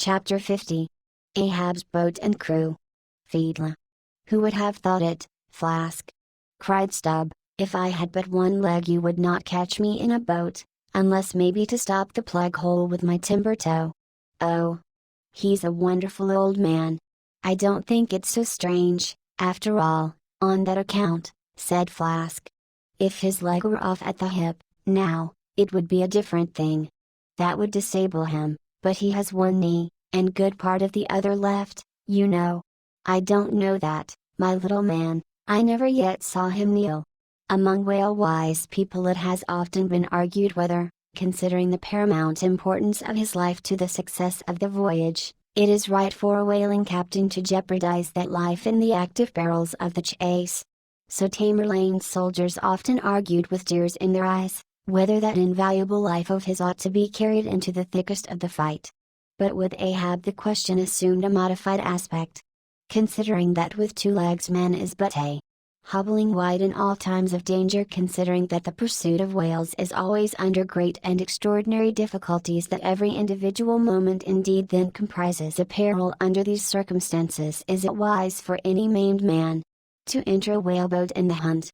Chapter 50. Ahab's Boat and Crew. Fedallah. Who would have thought it, Flask? Cried Stubb, if I had but one leg you would not catch me in a boat, unless maybe to stop the plug hole with my timber toe. Oh. He's a wonderful old man. I don't think it's so strange, after all, on that account, said Flask. If his leg were off at the hip, now, it would be a different thing. That would disable him, but he has one knee, and good part of the other left, you know. I don't know that, my little man, I never yet saw him kneel. Among whale-wise people it has often been argued whether, considering the paramount importance of his life to the success of the voyage, it is right for a whaling captain to jeopardize that life in the active perils of the chase. So Tamerlane's soldiers often argued with tears in their eyes, whether that invaluable life of his ought to be carried into the thickest of the fight. But with Ahab the question assumed a modified aspect. Considering that with 2 legs man is but a hobbling wide in all times of danger, considering that the pursuit of whales is always under great and extraordinary difficulties, that every individual moment indeed then comprises a peril, under these circumstances is it wise for any maimed man to enter a whaleboat in the hunt?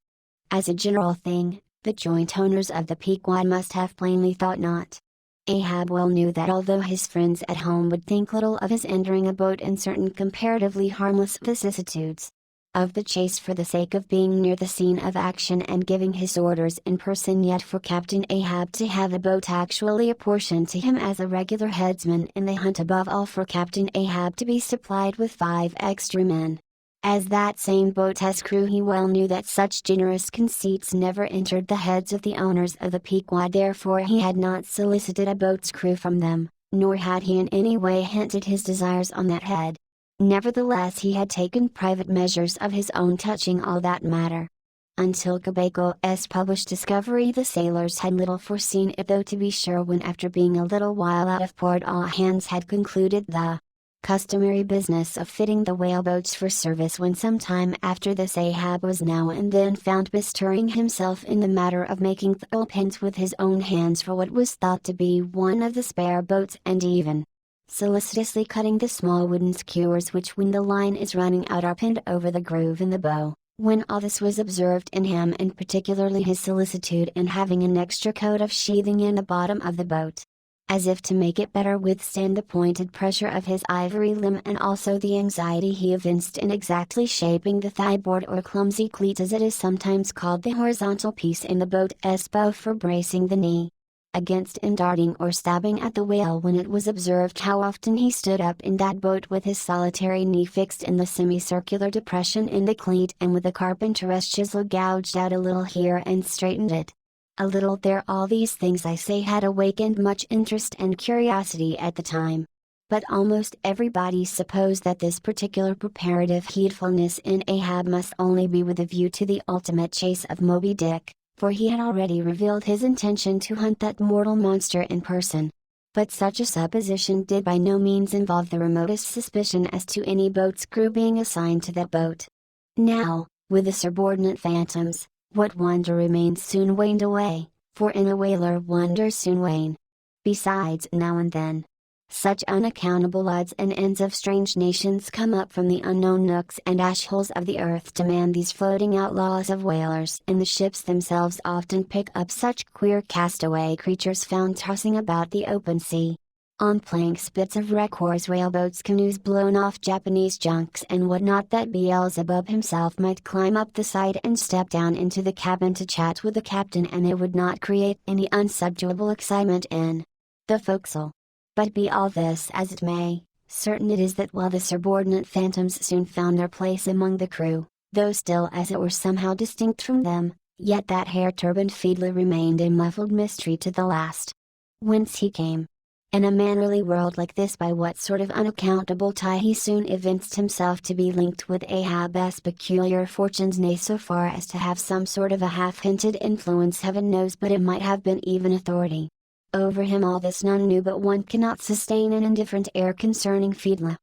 As a general thing, the joint owners of the Pequod must have plainly thought not. Ahab well knew that although his friends at home would think little of his entering a boat in certain comparatively harmless vicissitudes of the chase for the sake of being near the scene of action and giving his orders in person, yet for Captain Ahab to have a boat actually apportioned to him as a regular headsman in the hunt, above all for Captain Ahab to be supplied with 5 extra men as that same boat has crew, he well knew that such generous conceits never entered the heads of the owners of the Pequod. Therefore he had not solicited a boat's crew from them, nor had he in any way hinted his desires on that head. Nevertheless he had taken private measures of his own touching all that matter. Until Quebeco's published discovery the sailors had little foreseen it, though to be sure when after being a little while out of port all hands had concluded the customary business of fitting the whaleboats for service, when some time after this Ahab was now and then found bestirring himself in the matter of making thole-pins with his own hands for what was thought to be one of the spare boats, and even solicitously cutting the small wooden skewers which when the line is running out are pinned over the groove in the bow. When all this was observed in him, and particularly his solicitude in having an extra coat of sheathing in the bottom of the boat, as if to make it better withstand the pointed pressure of his ivory limb, and also the anxiety he evinced in exactly shaping the thigh-board or clumsy cleat as it is sometimes called, the horizontal piece in the boat's bow for bracing the knee against darting or stabbing at the whale, when it was observed how often he stood up in that boat with his solitary knee fixed in the semicircular depression in the cleat, and with the carpenter's chisel gouged out a little here and straightened it a little there, all these things I say had awakened much interest and curiosity at the time. But almost everybody supposed that this particular preparative heedfulness in Ahab must only be with a view to the ultimate chase of Moby Dick, for he had already revealed his intention to hunt that mortal monster in person. But such a supposition did by no means involve the remotest suspicion as to any boat's crew being assigned to that boat. Now, with the subordinate phantoms, what wonder remains soon waned away, for in a whaler wonders soon wane. Besides, now and then, such unaccountable odds and ends of strange nations come up from the unknown nooks and ash-holes of the earth to man these floating outlaws of whalers, and the ships themselves often pick up such queer castaway creatures found tossing about the open sea, on planks, bits of wreck, oars, whaleboats, canoes blown off, Japanese junks and what not, that Beelzebub himself might climb up the side and step down into the cabin to chat with the captain, and it would not create any unsubduable excitement in the forecastle. But be all this as it may, certain it is that while the subordinate phantoms soon found their place among the crew, though still as it were somehow distinct from them, yet that hair-turbaned Fedallah remained a muffled mystery to the last. Whence he came in a mannerly world like this, by what sort of unaccountable tie he soon evinced himself to be linked with Ahab's peculiar fortunes, nay, so far as to have some sort of a half-hinted influence, heaven knows, but it might have been even authority over him. All this none knew, but one cannot sustain an indifferent air concerning Fedallah.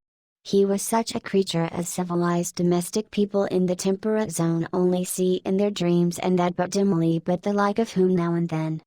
He was such a creature as civilized domestic people in the temperate zone only see in their dreams, and that but dimly, but the like of whom now and then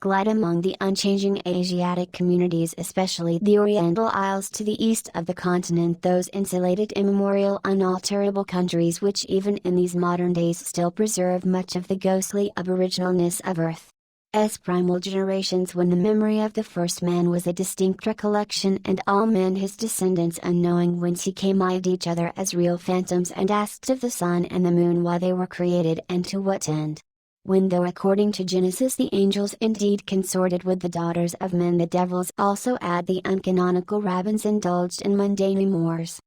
glide among the unchanging Asiatic communities, especially the Oriental Isles to the east of the continent, those insulated immemorial unalterable countries which even in these modern days still preserve much of the ghostly aboriginalness of Earth's primal generations, when the memory of the first man was a distinct recollection, and all men his descendants, unknowing whence he came, eyed each other as real phantoms and asked of the sun and the moon why they were created and to what end. When, though according to Genesis the angels indeed consorted with the daughters of men, the devils also, add the uncanonical rabbins, indulged in mundane amours,